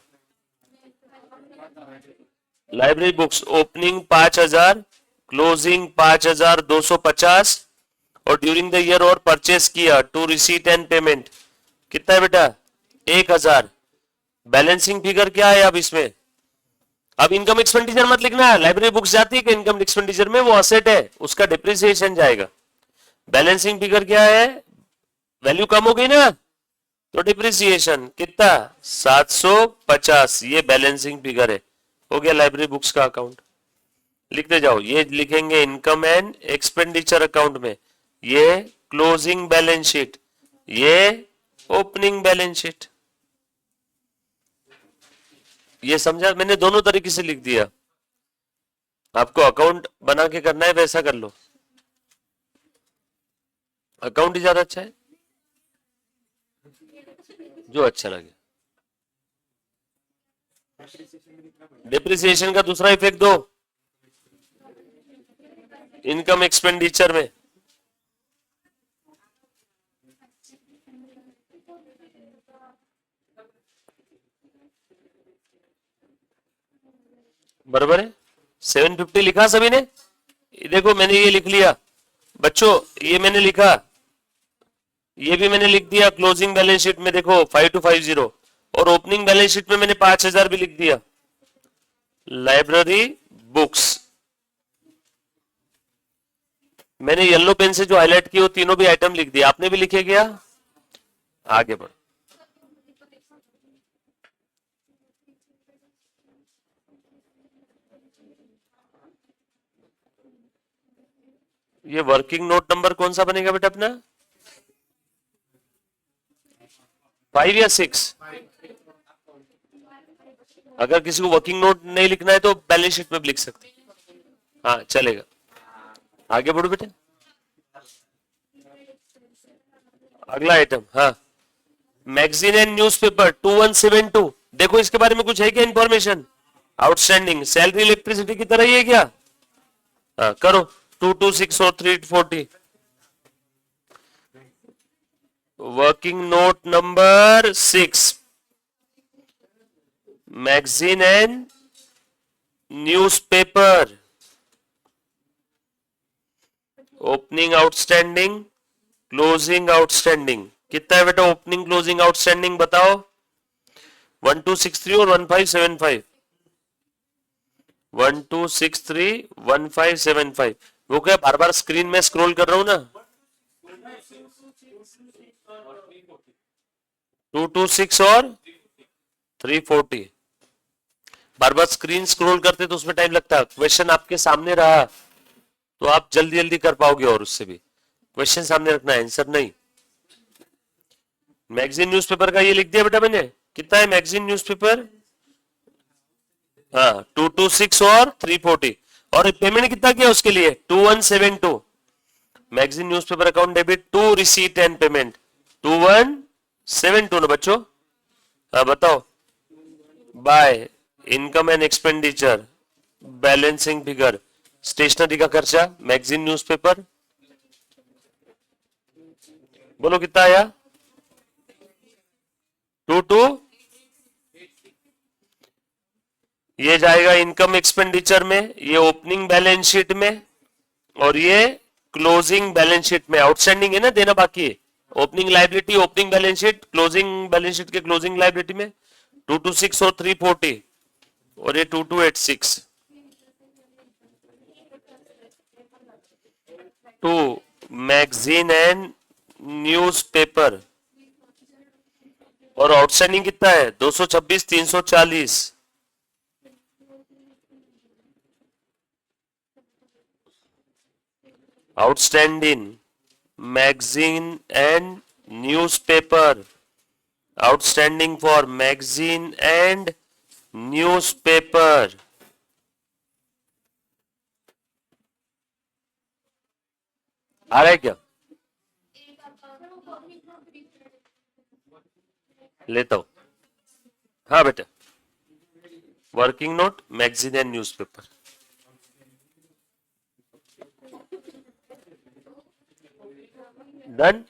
S1: लाइब्रेरी बुक्स ओपनिंग 5,000, क्लोजिंग 5,250 और ड्यूरिंग द ईयर और परचेस किया टू रिसीट एंड पेमेंट कितना है बेटा? 1,000। बैलेंसिंग फिगर क्या है अब इसमें? अब इनकम एक्सपेंडिचर मत लिखना है, लाइब्रेरी बुक्स जाती है कि इनकम एक्सपेंडिचर में, वो असेट है, उसका डिप्रिसिएशन जाएगा। बैलेंसिंग फिगर क्या है? वैल्यू कम हो गई ना, तो डिप्रिसिएशन कितना? 750। ये बैलेंसिंग फिगर है। हो गया लाइब्रेरी बुक्स का अकाउंट। लिखते जाओ। ये लिखेंगे इनकम एंड एक्सपेंडिचर अकाउंट में, ये क्लोजिंग बैलेंस शीट, ये ओपनिंग बैलेंस शीट। ये समझा? मैंने दोनों तरीके से लिख दिया। आपको अकाउंट बना के करना है वैसा कर लो, अकाउंट ही ज्यादा अच्छा है, जो अच्छा लगे। डिप्रिसिएशन का दूसरा इफेक्ट दो इनकम एक्सपेंडिचर में। बराबर है। 750 लिखा सभी ने? देखो मैंने ये लिख लिया बच्चों, ये मैंने लिखा, ये भी मैंने लिख दिया। क्लोजिंग बैलेंस शीट में देखो 5250, और ओपनिंग बैलेंस शीट में मैंने 5000 भी लिख दिया। लाइब्रेरी बुक्स मैंने येलो पेन से जो हाईलाइट किए वो तीनों भी आइटम लिख दिया। आपने भी लिखे क्या? आगे बढ़ो। ये वर्किंग नोट नंबर कौन सा बनेगा बेटा अपना? 5 या 6? अगर किसी को वर्किंग नोट नहीं लिखना है तो बैलेंस शीट में भी लिख सकते हैं। हाँ चलेगा, आगे बढ़ो बेटे। अगला आइटम, हाँ, मैगजीन एंड न्यूज़पेपर 2172। देखो इसके बारे में कुछ है क्या इंफॉर्मेशन? आउटस्टैंडिंग सैलरी इलेक्ट्रिसिटी की तरह ही है क्या? हाँ करो, 226 और 340। Working note number 6, magazine and newspaper, opening outstanding, closing outstanding. कितना है बेटा ओपनिंग क्लोजिंग आउटस्टैंडिंग बताओ? 1263 और 1575। 1263 1575। वो क्या बार बार स्क्रीन में स्क्रॉल कर रहा हूं ना? 226 और 340। बार बार स्क्रीन स्क्रॉल करते तो उसमें टाइम लगता है। क्वेश्चन आपके सामने रहा तो आप जल्दी जल्दी कर पाओगे, और उससे भी क्वेश्चन सामने रखना है, आंसर नहीं। मैगजीन न्यूज़पेपर का ये लिख दिया बेटा मैंने। कितना है मैगजीन न्यूज़पेपर? हाँ 226 और 340। और पेमेंट कितना किया उसके लिए? 2172। Magazine newspaper account debit to receipt and payment 2172 ना बच्चों? हाँ बताओ। By income and expenditure, balancing figure, stationery का खर्चा, मैगजीन न्यूज़पेपर। बोलो कितना आया? 22। ये जाएगा इनकम एक्सपेंडिचर में, ये ओपनिंग बैलेंस शीट में, और ये क्लोजिंग बैलेंस शीट में। आउटस्टैंडिंग है ना, देना बाकी है। Opening liability opening balance sheet, closing balance sheet के क्लोजिंग लायबिलिटी में 226 और 340, और ये 2286। टू मैगजीन एंड न्यूज़पेपर, और आउटस्टैंडिंग कितना है? 226 340। Outstanding magazine and newspaper, outstanding for magazine and newspaper. आ रहा है क्या? लेता हूं। हाँ बेटा, working note magazine and newspaper. Done.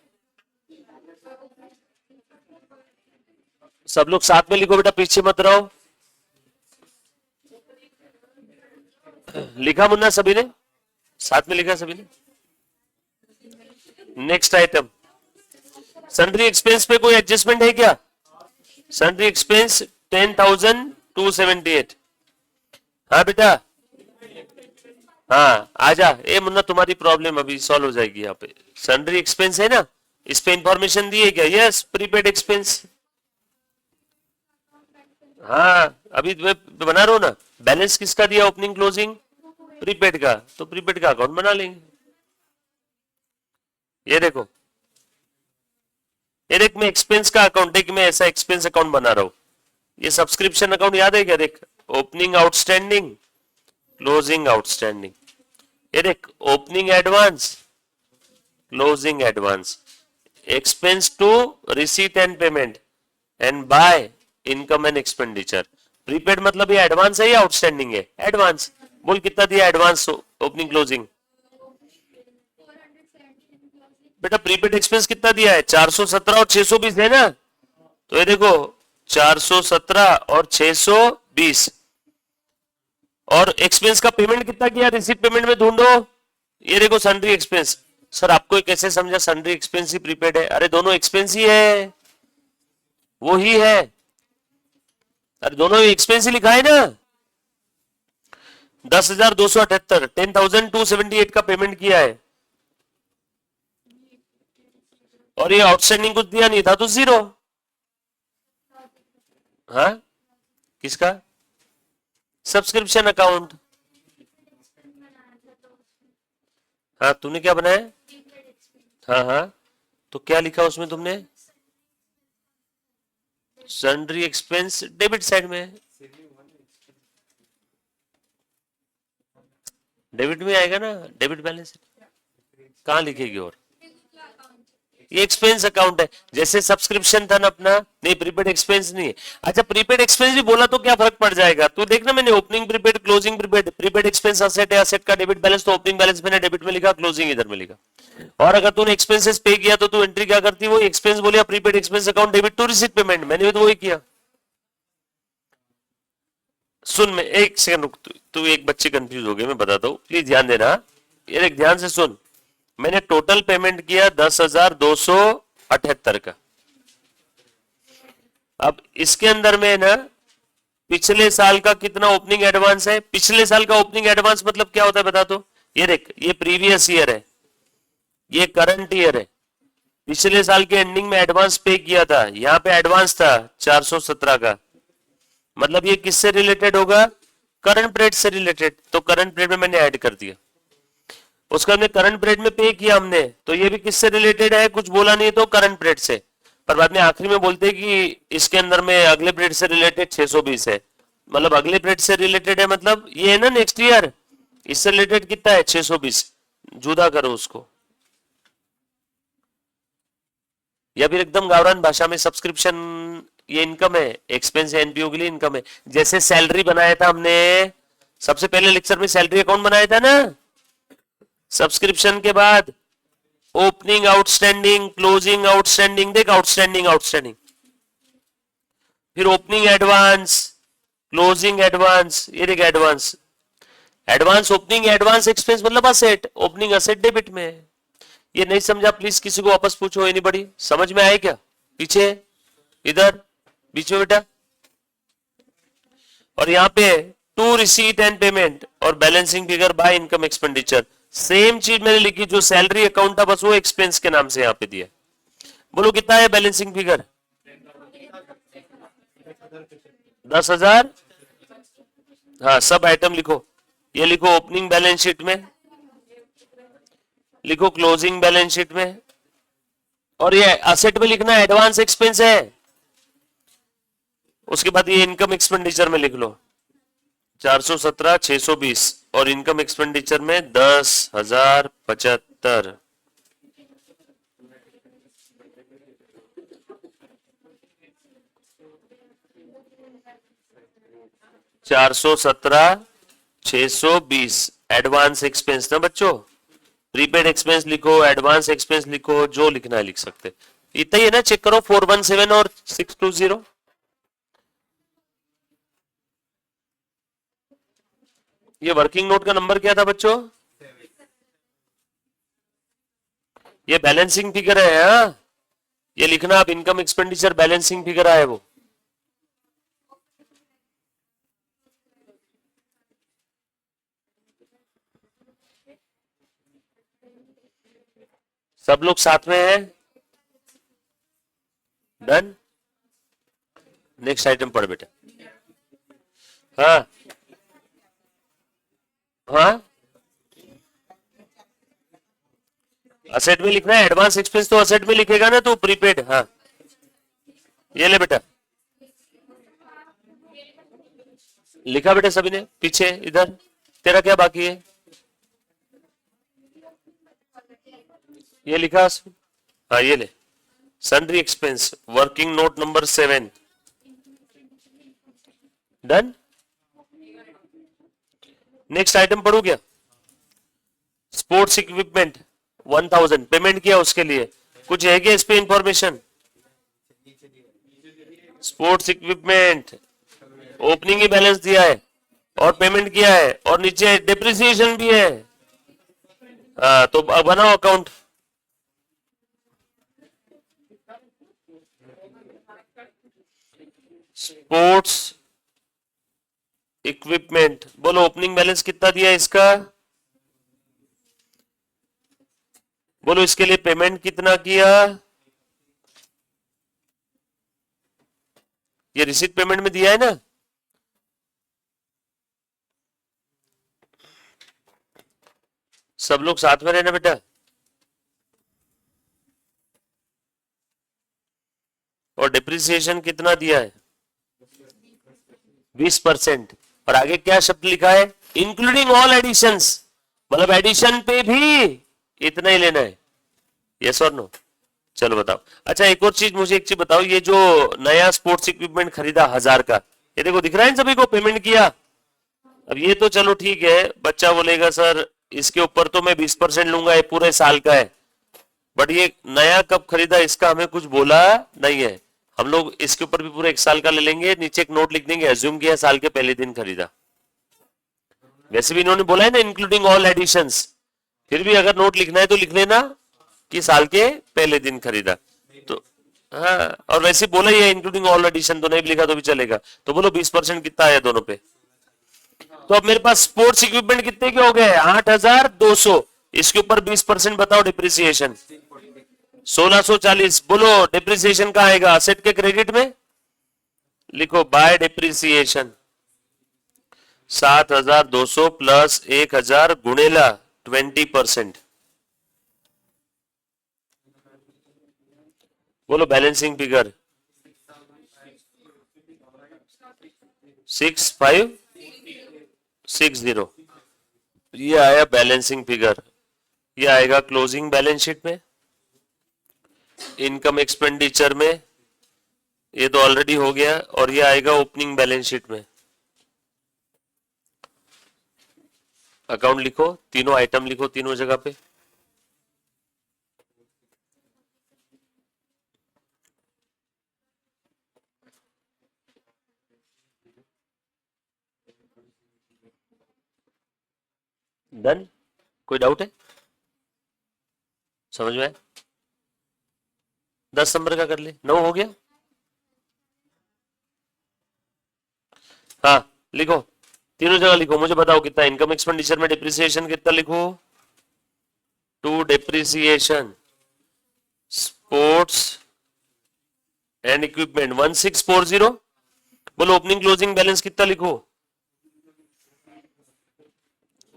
S1: सब लोग साथ में लिखो बेटा, पीछे मत रहो। लिखा मुन्ना सभी ने? साथ में लिखा सभी ने? नेक्स्ट आइटम, सन्ड्री एक्सपेंस पे कोई एडजस्टमेंट है क्या? Sundry expense 10,278। हाँ बेटा, हाँ आजा। ए मुन्ना तुम्हारी प्रॉब्लम अभी सॉल्व हो जाएगी। यहाँ पे सन्ड्री एक्सपेंस है ना, इस पे इंफॉर्मेशन दी है क्या? Yes, prepaid expense. हाँ अभी मैं बना रहा हूं ना। बैलेंस किसका दिया ओपनिंग क्लोजिंग? प्रीपेड का, तो प्रीपेड का अकाउंट बना लेंगे। ये देखो, ये देख, मैं एक्सपेंस का अकाउंट, एक मैं ऐसा एक्सपेंस अकाउंट बना रहा हूं। ये सब्सक्रिप्शन अकाउंट याद है क्या? देख, ओपनिंग आउटस्टैंडिंग, क्लोजिंग आउटस्टैंडिंग। ये देख, opening advance, closing advance, expense to receipt and payment, and by income and expenditure. Prepaid मतलब ये एडवांस है या आउटस्टैंडिंग है? एडवांस। बोल कितना दिया एडवांस ओपनिंग क्लोजिंग? बेटा प्रीपेड एक्सपेंस कितना दिया है? 417 और 620 है ना? तो ये देखो 417 और 620, और एक्सपेंस का पेमेंट कितना किया? रिसीट पेमेंट में ढूंढो। ये देखो सन्ड्री एक्सपेंस। सर आपको कैसे समझा सन्ड्री एक्सपेंस ही प्रीपेड है? अरे दोनों एक्सपेंस ही है, वो ही है। अरे दोनों एक्सपेंस ही लिखा है ना। 10,278, 10,278 का पेमेंट किया है, और ये आउटस्टैंडिंग कुछ दिया नहीं था तो जीरो। हाँ, किसका? Subscription account. हाँ, तूने क्या बनाया? हाँ हाँ, तो क्या लिखा उसमें तुमने? सन्ड्री एक्सपेंस डेबिट साइड में, डेबिट में आएगा ना, डेबिट बैलेंस। कहाँ लिखेगी? और ये एक्सपेंस अकाउंट है, जैसे सब्सक्रिप्शन था ना अपना। नहीं, प्रीपेड एक्सपेंस नहीं है। अच्छा, प्रीपेड एक्सपेंस भी बोला तो क्या फर्क पड़ जाएगा? तो देखना, मैंने opening prepaid, closing prepaid. Prepaid expense asset है, असेट का डेबिट बैलेंस, तो ओपनिंग बैलेंस मैंने डेबिट में लिखा, क्लोजिंग इधर में लिखा। और अगर तूने एक्सपेंसेस पे किया तो तू एंट्री क्या करती? वो एक्सपेंस बोलिया, prepaid expense account debit to receipt payment, मैंने भी तो वही किया। सुन, मैं एक सेकंड रुक, तू एक बच्चे कंफ्यूज हो गए, मैं बताता हूँ, प्लीज ध्यान देना। ये एक ध्यान से सुन, मैंने टोटल पेमेंट किया 10,278 का। अब इसके अंदर में ना पिछले साल का कितना ओपनिंग एडवांस है? पिछले साल का ओपनिंग एडवांस मतलब क्या होता है बता दो। ये देख, ये प्रीवियस ईयर है, ये करंट ईयर है। पिछले साल के एंडिंग में एडवांस पे किया था, यहाँ पे एडवांस था 417 का, मतलब ये किससे रिलेटेड होगा? करंट पीरियड से रिलेटेड। तो करंट पीरियड में मैंने ऐड कर दिया, उसका हमने करंट पीरियड में पे किया हमने, तो ये भी किससे रिलेटेड है? कुछ बोला नहीं तो करंट पीरियड से, पर बाद में आखिरी में बोलते हैं कि इसके अंदर में अगले पीरियड से रिलेटेड 620 है, मतलब अगले पीरियड से रिलेटेड है, मतलब ये है ना नेक्स्ट ईयर, इससे रिलेटेड कितना है? 620। जुदा करो उसको, या फिर एकदम गावरान भाषा में सब्सक्रिप्शन ये इनकम है, एक्सपेंस एनपीओ के लिए इनकम है। जैसे सैलरी बनाया था हमने, सबसे पहले लेक्चर में सैलरी अकाउंट बनाया था ना, सब्सक्रिप्शन के बाद ओपनिंग आउटस्टैंडिंग, क्लोजिंग आउटस्टैंडिंग, देख आउटस्टैंडिंग आउटस्टैंडिंग, फिर ओपनिंग एडवांस, क्लोजिंग एडवांस, ये देख advance, advance opening advance expense मतलब असेट, ओपनिंग असेट डेबिट में। ये नहीं समझा प्लीज किसी को वापस पूछो, एनीबॉडी समझ में आए क्या? पीछे, इधर बीच में बेटा। और यहाँ पे टू रिसीट एंड पेमेंट और balancing figure by income expenditure, same चीज मैंने लिखी, जो सैलरी अकाउंट था बस वो एक्सपेंस के नाम से यहाँ पे दिया। बोलो कितना है बैलेंसिंग फिगर? 10,000। हाँ, सब आइटम लिखो, ये लिखो ओपनिंग बैलेंस शीट में, लिखो क्लोजिंग बैलेंस शीट में, और ये असेट में लिखना एडवांस एक्सपेंस है। उसके बाद ये इनकम एक्सपेंडिचर में लिख लो 417, 620, और इनकम एक्सपेंडिचर में 10,075। 417, 620 एडवांस एक्सपेंस ना बच्चों, प्रीपेड एक्सपेंस लिखो, एडवांस एक्सपेंस लिखो, जो लिखना है लिख सकते। इतना ही है ना, चेक करो 417 और 620। ये वर्किंग नोट का नंबर क्या था बच्चों? ये बैलेंसिंग फिगर है। हाँ, ये लिखना आप, इनकम एक्सपेंडिचर बैलेंसिंग फिगर आए वो। सब लोग साथ में हैं? डन। नेक्स्ट आइटम पढ़ बेटा। हाँ हाँ, असेट में लिखना है, एडवांस एक्सपेंस तो असेट में लिखेगा ना, तो प्रीपेड। हाँ ये ले बेटा, लिखा बेटा सभी ने पीछे इधर। तेरा क्या बाकी है, ये लिखा। हाँ ये ले, sundry expense, working note number 7। Done. Next item पढ़ू क्या, स्पोर्ट्स इक्विपमेंट 1000 पेमेंट किया उसके लिए, कुछ है क्या इस पे इंफॉर्मेशन? स्पोर्ट्स इक्विपमेंट ओपनिंग ही बैलेंस दिया है और पेमेंट किया है, और नीचे डिप्रिसिएशन भी है। तो बनाओ अकाउंट। स्पोर्ट्स इक्विपमेंट, बोलो ओपनिंग बैलेंस कितना दिया है इसका, बोलो इसके लिए पेमेंट कितना किया। ये रिसीट पेमेंट में दिया है ना, सब लोग साथ में रहना बेटा। और डिप्रिसिएशन कितना दिया है, 20%। और आगे क्या शब्द लिखा है, इंक्लूडिंग ऑल एडिशंस, मतलब एडिशन पे भी इतना ही लेना है। यस और नो? चलो बताओ। अच्छा एक और चीज, मुझे एक चीज बताओ, ये जो नया स्पोर्ट्स इक्विपमेंट खरीदा 1000 का, ये देखो दिख रहा है इन सभी को पेमेंट किया। अब ये तो चलो ठीक है, बच्चा बोलेगा सर इसके ऊपर तो मैं 20% लूंगा, ये पूरे साल का है, बट ये नया कब खरीदा इसका हमें कुछ बोला नहीं है। हम लोग इसके ऊपर भी पूरे 1 साल का ले लेंगे, नीचे एक नोट लिख देंगे, एज्यूम किया साल के पहले दिन खरीदा। वैसे भी इन्होंने बोला है ना इंक्लूडिंग ऑल एडिशंस, फिर भी अगर नोट लिखना है तो लिख लेना कि साल के पहले दिन खरीदा। तो हाँ, और वैसे बोला ही है इंक्लूडिंग ऑल एडिशन, तो नहीं भी लिखा तो भी चलेगा। तो बोलो 20% कितना आया दोनों पे। तो अब मेरे पास स्पोर्ट्स इक्विपमेंट कितने के हो गए, 8200, इसके ऊपर 20% बताओ डिप्रिसिएशन 1640। बोलो डिप्रिसिएशन कहाँ आएगा, असेट के क्रेडिट में लिखो, बाय डिप्रिसिएशन 7200 प्लस 1000 गुणेला 20%। बोलो बैलेंसिंग फिगर 6560, ये आया बैलेंसिंग फिगर। ये आएगा क्लोजिंग बैलेंस शीट में, इनकम एक्सपेंडिचर में, ये तो ऑलरेडी हो गया, और ये आएगा ओपनिंग बैलेंस शीट में। अकाउंट लिखो, तीनों आइटम लिखो तीनों जगह पे। डन। कोई डाउट है, समझ में आया? 10 नंबर का कर ले, 9 हो गया। हाँ लिखो, तीनों जगह लिखो, मुझे बताओ कितना इनकम एक्सपेंडिचर में डिप्रिसिएशन कितना लिखो, to depreciation sports and equipment 1640। बोलो ओपनिंग क्लोजिंग बैलेंस कितना लिखो,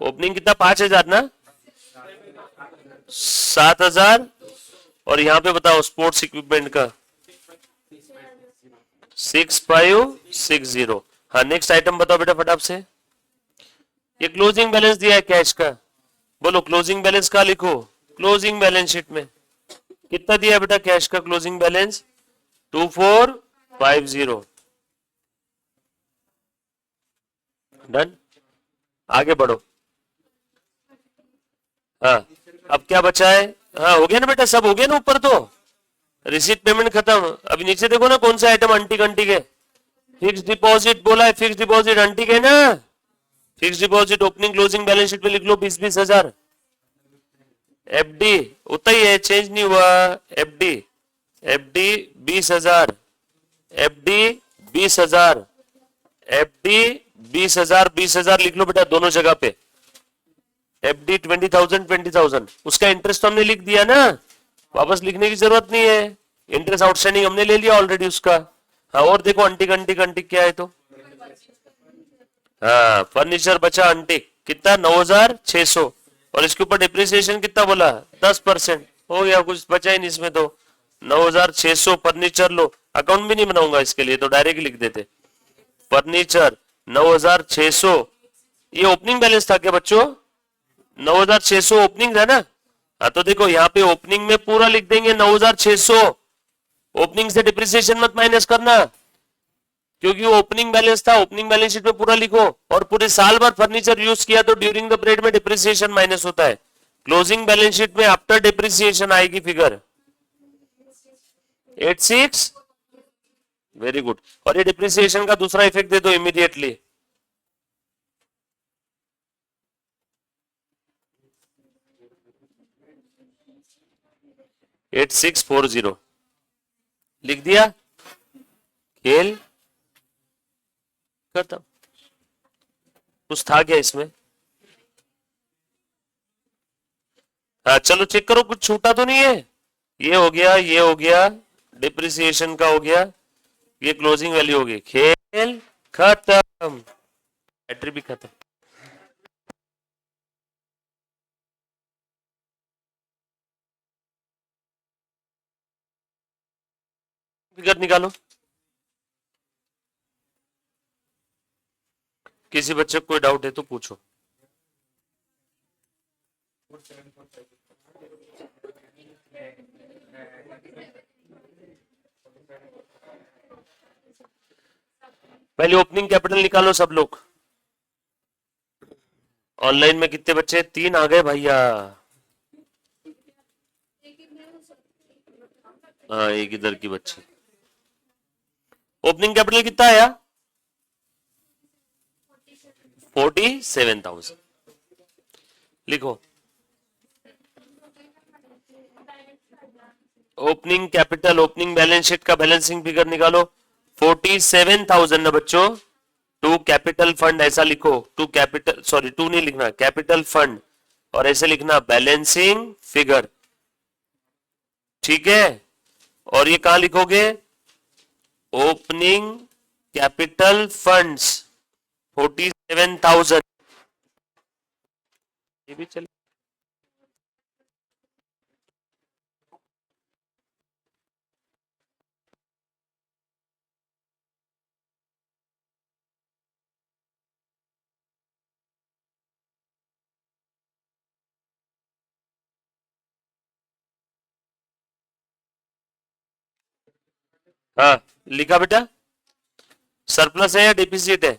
S1: ओपनिंग कितना 5000 ना, 7000, और यहां पे बताओ स्पोर्ट्स इक्विपमेंट का 6560। हाँ नेक्स्ट आइटम बताओ बेटा फटाफट से। ये क्लोजिंग बैलेंस दिया है कैश का, बोलो क्लोजिंग बैलेंस का लिखो, क्लोजिंग बैलेंस शीट में कितना दिया है बेटा कैश का क्लोजिंग बैलेंस 2450। डन। आगे बढ़ो। हाँ अब क्या बचा है, हाँ हो गया ना बेटा, सब हो गया ना ऊपर, तो रिसीट पेमेंट खत्म। अभी नीचे देखो ना कौन सा आइटम अंटिक अंटिक है, फिक्स डिपॉजिट बोला है, फिक्स डिपॉजिट अंटिक है ना, fix deposit opening closing balance sheet में लिख लो 20-20 हजार। एफडी उतना ही है, चेंज नहीं हुआ, एफडी 20,000, एफडी 20,000, एफडी 20,000, 20,000 लिख लो बेटा दोनों जगह पे। एफडी 20,000, उसका इंटरेस्ट तो हमने लिख दिया ना, वापस लिखने की जरूरत नहीं है, इंटरेस्ट आउटस्टैंडिंग हमने ले लिया ऑलरेडी उसका। हाँ और देखो अंटिक अंटिक अंटिक क्या है, तो हाँ फर्नीचर बचा अंटिक कितना 9,600, और इसके ऊपर डिप्रिसिएशन कितना बोला, 10%। हो गया, कुछ बचा ही नहीं इसमें तो। 9,600 फर्नीचर लो, अकाउंट भी नहीं बनाऊंगा इसके लिए, तो डायरेक्ट लिख देते फर्नीचर 9,600। ये ओपनिंग बैलेंस था क्या बच्चों? 9,600 ओपनिंग है ना? हाँ तो देखो यहाँ पे ओपनिंग में पूरा लिख देंगे 9,600। ओपनिंग से डिप्रिसिएशन मत माइनस करना, क्योंकि वो ओपनिंग बैलेंस था, ओपनिंग बैलेंस शीट में पूरा लिखो। और पूरे साल भर फर्नीचर यूज किया तो ड्यूरिंग द पीरियड में डिप्रिसिएशन माइनस होता है। क्लोजिंग बैलेंस शीट में आफ्टर डिप्रिसिएशन आएगी फिगर 86। Very good. और ये डिप्रिसिएशन का दूसरा इफेक्ट दे दो इमीडिएटली। एट 8640 लिख दिया। खेल खत्म। कुछ था क्या इसमें? हाँ चलो चेक करो, कुछ छूटा तो नहीं है। ये हो गया, ये हो गया, डिप्रिसिएशन का हो गया, ये क्लोजिंग वैल्यू होगी। खेल खत्म, बैटरी भी खत्म। फिगर निकालो। किसी बच्चे को कोई डाउट है तो पूछो। पहले ओपनिंग कैपिटल निकालो सब लोग। ऑनलाइन में कितने बच्चे? 3 आ गए भैया। हाँ एक इधर की बच्ची। ओपनिंग कैपिटल कितना आया? 47,000। लिखो opening capital, opening balance sheet का बैलेंसिंग फिगर निकालो। 47,000 ना बच्चों। टू कैपिटल फंड ऐसा लिखो, टू कैपिटल, सॉरी टू नहीं लिखना, कैपिटल फंड, और ऐसे लिखना बैलेंसिंग फिगर। ठीक है, और ये कहां लिखोगे? Opening capital funds 47,000। ये भी चले। हाँ लिखा बेटा। सरप्लस है या डिफिसिट है?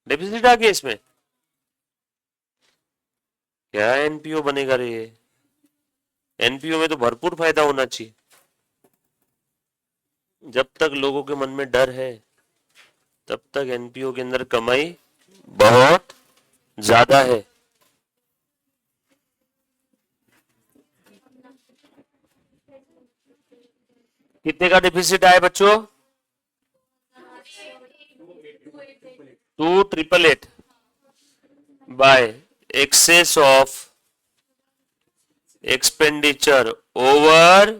S1: डिफिसिट आ गया इसमें। क्या एनपीओ बनेगा रे? एनपीओ में तो भरपूर फायदा होना चाहिए। जब तक लोगों के मन में डर है तब तक एनपीओ के अंदर कमाई बहुत ज्यादा है। कितने का डिफिसिट आया बच्चों? 2,888 bye access of expenditure over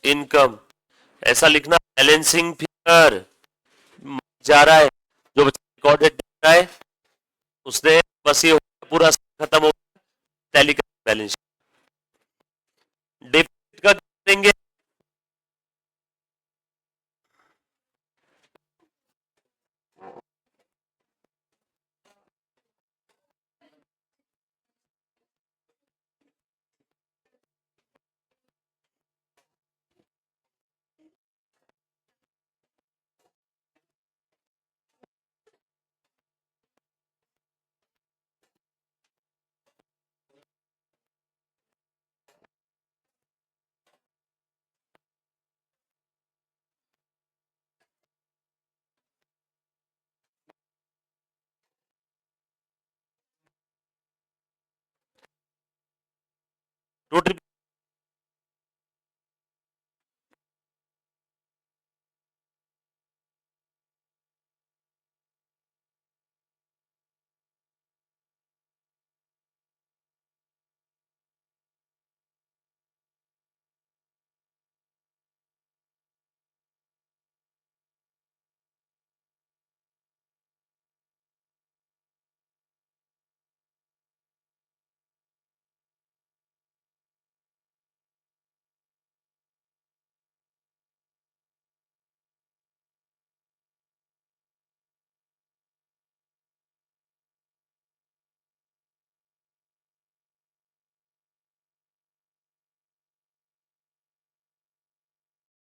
S1: income. ऐसा लिखना बैलेंसिंग फिगर। जा रहा है जो बच्चा रिकॉर्डेड देख रहा है उसने बस ये पूरा खत्म हो टैली का बैलेंस। डिफिसिट का देंगे। टू